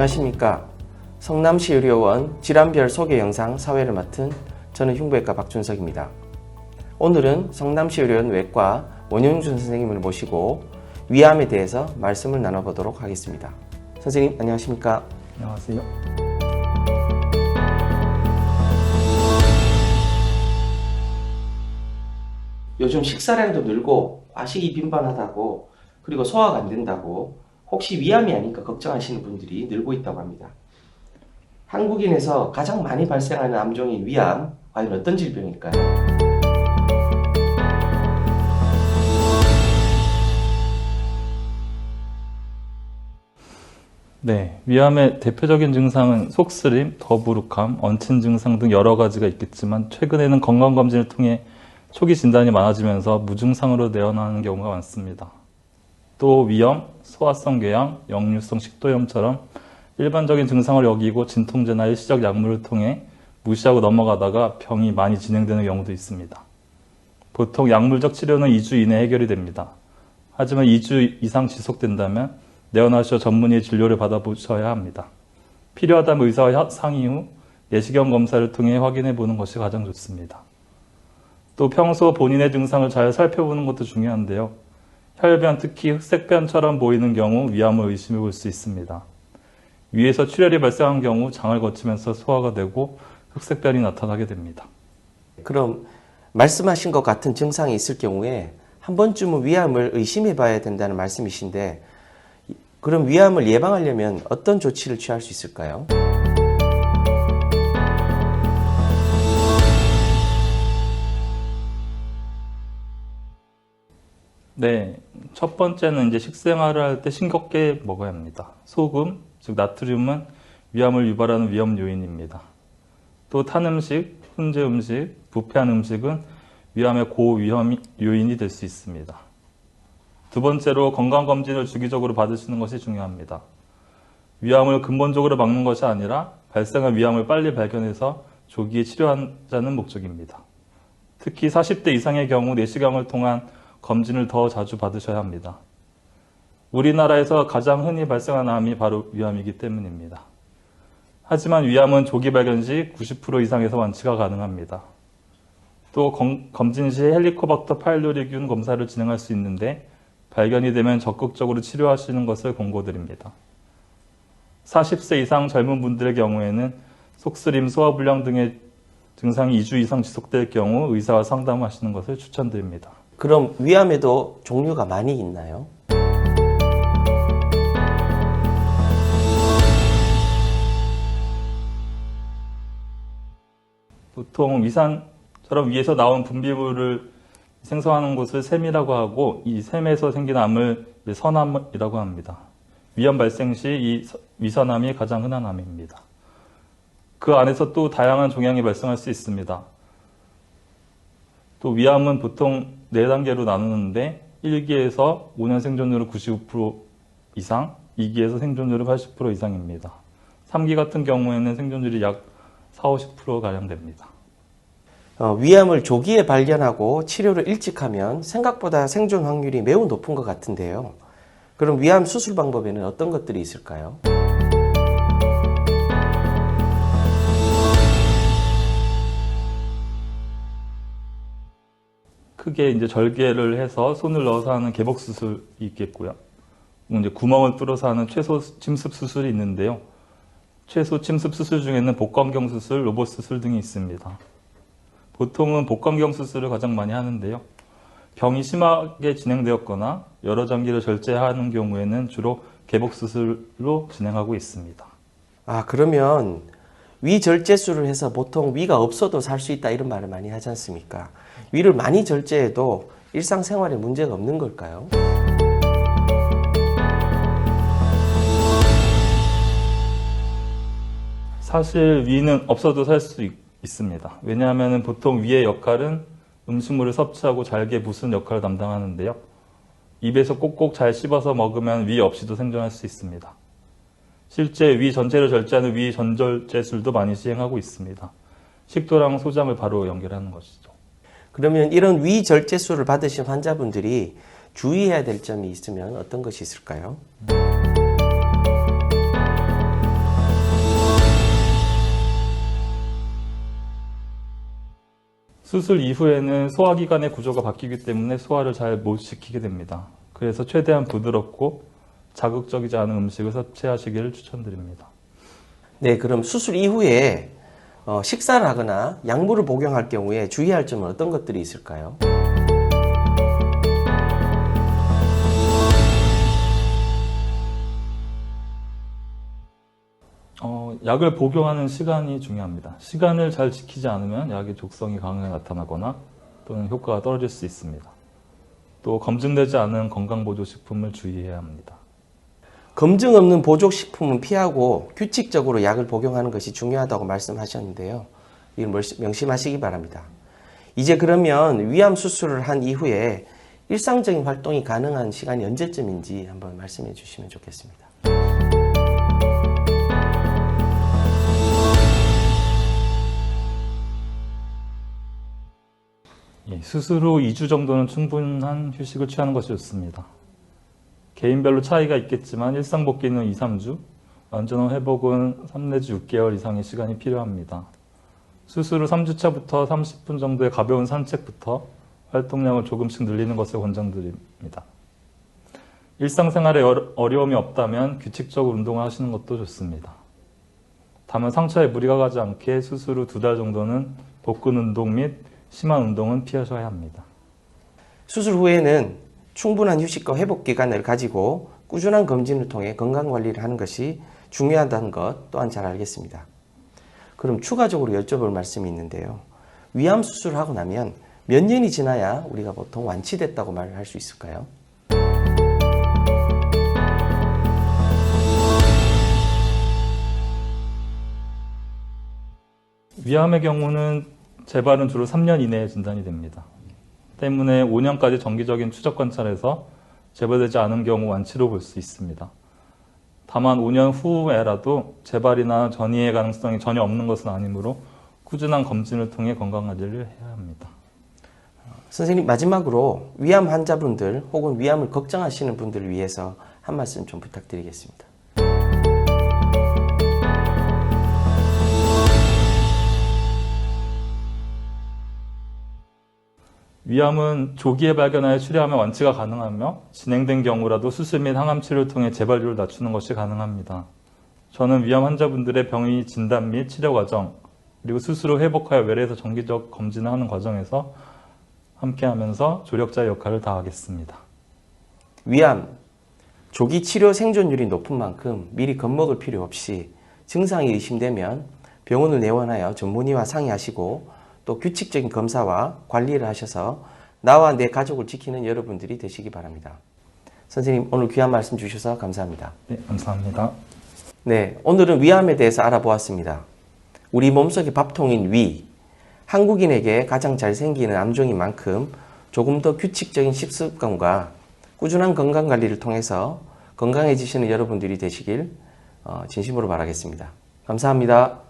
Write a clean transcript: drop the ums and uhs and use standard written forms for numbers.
안녕하십니까. 성남시 의료원 질환별 소개 영상 사회를 맡은 저는 흉부외과 박준석입니다. 오늘은 성남시 의료원 외과 원영준 선생님을 모시고 위암에 대해서 말씀을 나눠보도록 하겠습니다. 선생님 안녕하십니까. 안녕하세요. 요즘 식사량도 늘고 아식이 빈번하다고, 그리고 소화가 안 된다고, 혹시 위암이 아닐까 걱정하시는 분들이 늘고 있다고 합니다. 한국인에서 가장 많이 발생하는 암종인 위암, 과연 어떤 질병일까요? 네, 위암의 대표적인 증상은 속쓰림, 더부룩함, 얹힌 증상 등 여러 가지가 있겠지만 최근에는 건강검진을 통해 초기 진단이 많아지면서 무증상으로 내어나는 경우가 많습니다. 또 위염, 소화성 궤양, 역류성 식도염처럼 일반적인 증상을 여기고 진통제나 일시적 약물을 통해 무시하고 넘어가다가 병이 많이 진행되는 경우도 있습니다. 보통 약물적 치료는 2주 이내 해결이 됩니다. 하지만 2주 이상 지속된다면 네오나시오 전문의의 진료를 받아보셔야 합니다. 필요하다면 의사와 상의 후 내시경 검사를 통해 확인해 보는 것이 가장 좋습니다. 또 평소 본인의 증상을 잘 살펴보는 것도 중요한데요. 혈변, 특히 흑색변처럼 보이는 경우 위암을 의심해 볼 수 있습니다. 위에서 출혈이 발생한 경우 장을 거치면서 소화가 되고 흑색변이 나타나게 됩니다. 그럼 말씀하신 것 같은 증상이 있을 경우에 한 번쯤은 위암을 의심해 봐야 된다는 말씀이신데, 그럼 위암을 예방하려면 어떤 조치를 취할 수 있을까요? 네, 첫 번째는 이제 식생활을 할 때 싱겁게 먹어야 합니다. 소금, 즉 나트륨은 위암을 유발하는 위험 요인입니다. 또 탄 음식, 훈제 음식, 부패한 음식은 위암의 고위험 요인이 될 수 있습니다. 두 번째로 건강검진을 주기적으로 받으시는 것이 중요합니다. 위암을 근본적으로 막는 것이 아니라 발생한 위암을 빨리 발견해서 조기에 치료하자는 목적입니다. 특히 40대 이상의 경우 내시경을 통한 검진을 더 자주 받으셔야 합니다. 우리나라에서 가장 흔히 발생하는 암이 바로 위암이기 때문입니다. 하지만 위암은 조기 발견 시 90% 이상에서 완치가 가능합니다. 또 검진 시 헬리코박터 파일로리균 검사를 진행할 수 있는데 발견이 되면 적극적으로 치료하시는 것을 권고드립니다. 40세 이상 젊은 분들의 경우에는 속쓰림, 소화불량 등의 증상이 2주 이상 지속될 경우 의사와 상담하시는 것을 추천드립니다. 그럼 위암에도 종류가 많이 있나요? 보통 위산처럼 위에서 나온 분비물을 생성하는 곳을 샘이라고 하고, 이 샘에서 생긴 암을 선암이라고 합니다. 위암 발생 시 이 위선암이 가장 흔한 암입니다. 그 안에서 또 다양한 종양이 발생할 수 있습니다. 또 위암은 보통 4단계로 나누는데 1기에서 5년 생존율은 95% 이상, 2기에서 생존율은 80% 이상입니다. 3기 같은 경우에는 생존율이 약 40~50%가량 됩니다. 위암을 조기에 발견하고 치료를 일찍 하면 생각보다 생존 확률이 매우 높은 것 같은데요. 그럼 위암 수술 방법에는 어떤 것들이 있을까요? 크게 이제 절개를 해서 손을 넣어서 하는 개복 수술이 있겠고요. 이제 구멍을 뚫어서 하는 최소 침습 수술이 있는데요. 최소 침습 수술 중에는 복강경 수술, 로봇 수술 등이 있습니다. 보통은 복강경 수술을 가장 많이 하는데요. 병이 심하게 진행되었거나 여러 장기를 절제하는 경우에는 주로 개복 수술로 진행하고 있습니다. 그러면 위 절제술을 해서 보통 위가 없어도 살 수 있다 이런 말을 많이 하지 않습니까? 위를 많이 절제해도 일상생활에 문제가 없는 걸까요? 사실 위는 없어도 살 수 있습니다. 왜냐하면 보통 위의 역할은 음식물을 섭취하고 잘게 부수는 역할을 담당하는데요. 입에서 꼭꼭 잘 씹어서 먹으면 위 없이도 생존할 수 있습니다. 실제 위 전체를 절제하는 위 전절제술도 많이 시행하고 있습니다. 식도랑 소장을 바로 연결하는 것이죠. 그러면 이런 위 절제술을 받으신 환자분들이 주의해야 될 점이 있으면 어떤 것이 있을까요? 수술 이후에는 소화기관의 구조가 바뀌기 때문에 소화를 잘 못 시키게 됩니다. 그래서 최대한 부드럽고 자극적이지 않은 음식을 섭취하시기를 추천드립니다. 네, 그럼 수술 이후에 식사를 하거나 약물을 복용할 경우에 주의할 점은 어떤 것들이 있을까요? 약을 복용하는 시간이 중요합니다. 시간을 잘 지키지 않으면 약의 독성이 강하게 나타나거나 또는 효과가 떨어질 수 있습니다. 또 검증되지 않은 건강보조식품을 주의해야 합니다. 검증 없는 보조식품은 피하고 규칙적으로 약을 복용하는 것이 중요하다고 말씀하셨는데요. 이걸 명심하시기 바랍니다. 이제 그러면 위암 수술을 한 이후에 일상적인 활동이 가능한 시간이 언제쯤인지 한번 말씀해 주시면 좋겠습니다. 수술 후 2주 정도는 충분한 휴식을 취하는 것이 좋습니다. 개인별로 차이가 있겠지만 일상 복귀는 2, 3주, 완전한 회복은 3 내지 6개월 이상의 시간이 필요합니다. 수술 후 3주차부터 30분 정도의 가벼운 산책부터 활동량을 조금씩 늘리는 것을 권장드립니다. 일상생활에 어려움이 없다면 규칙적으로 운동을 하시는 것도 좋습니다. 다만 상처에 무리가 가지 않게 수술 후 2달 정도는 복근 운동 및 심한 운동은 피하셔야 합니다. 수술 후에는 충분한 휴식과 회복 기간을 가지고 꾸준한 검진을 통해 건강관리를 하는 것이 중요하다는 것 또한 잘 알겠습니다. 그럼 추가적으로 여쭤볼 말씀이 있는데요. 위암 수술을 하고 나면 몇 년이 지나야 우리가 보통 완치됐다고 말을 할 수 있을까요? 위암의 경우는 재발은 주로 3년 이내에 진단이 됩니다. 때문에 5년까지 정기적인 추적 관찰에서 재발되지 않은 경우 완치로 볼 수 있습니다. 다만 5년 후에라도 재발이나 전이의 가능성이 전혀 없는 것은 아니므로 꾸준한 검진을 통해 건강관리를 해야 합니다. 선생님, 마지막으로 위암 환자분들 혹은 위암을 걱정하시는 분들을 위해서 한 말씀 좀 부탁드리겠습니다. 위암은 조기에 발견하여 치료하면 완치가 가능하며 진행된 경우라도 수술 및 항암 치료를 통해 재발률을 낮추는 것이 가능합니다. 저는 위암 환자분들의 병의 진단 및 치료 과정, 그리고 수술 후 회복하여 외래에서 정기적 검진을 하는 과정에서 함께하면서 조력자의 역할을 다하겠습니다. 위암, 조기 치료 생존율이 높은 만큼 미리 겁먹을 필요 없이 증상이 의심되면 병원을 내원하여 전문의와 상의하시고 또 규칙적인 검사와 관리를 하셔서 나와 내 가족을 지키는 여러분들이 되시기 바랍니다. 선생님, 오늘 귀한 말씀 주셔서 감사합니다. 네, 감사합니다. 네, 오늘은 위암에 대해서 알아보았습니다. 우리 몸속의 밥통인 위, 한국인에게 가장 잘 생기는 암종인 만큼 조금 더 규칙적인 식습관과 꾸준한 건강관리를 통해서 건강해지시는 여러분들이 되시길 진심으로 바라겠습니다. 감사합니다.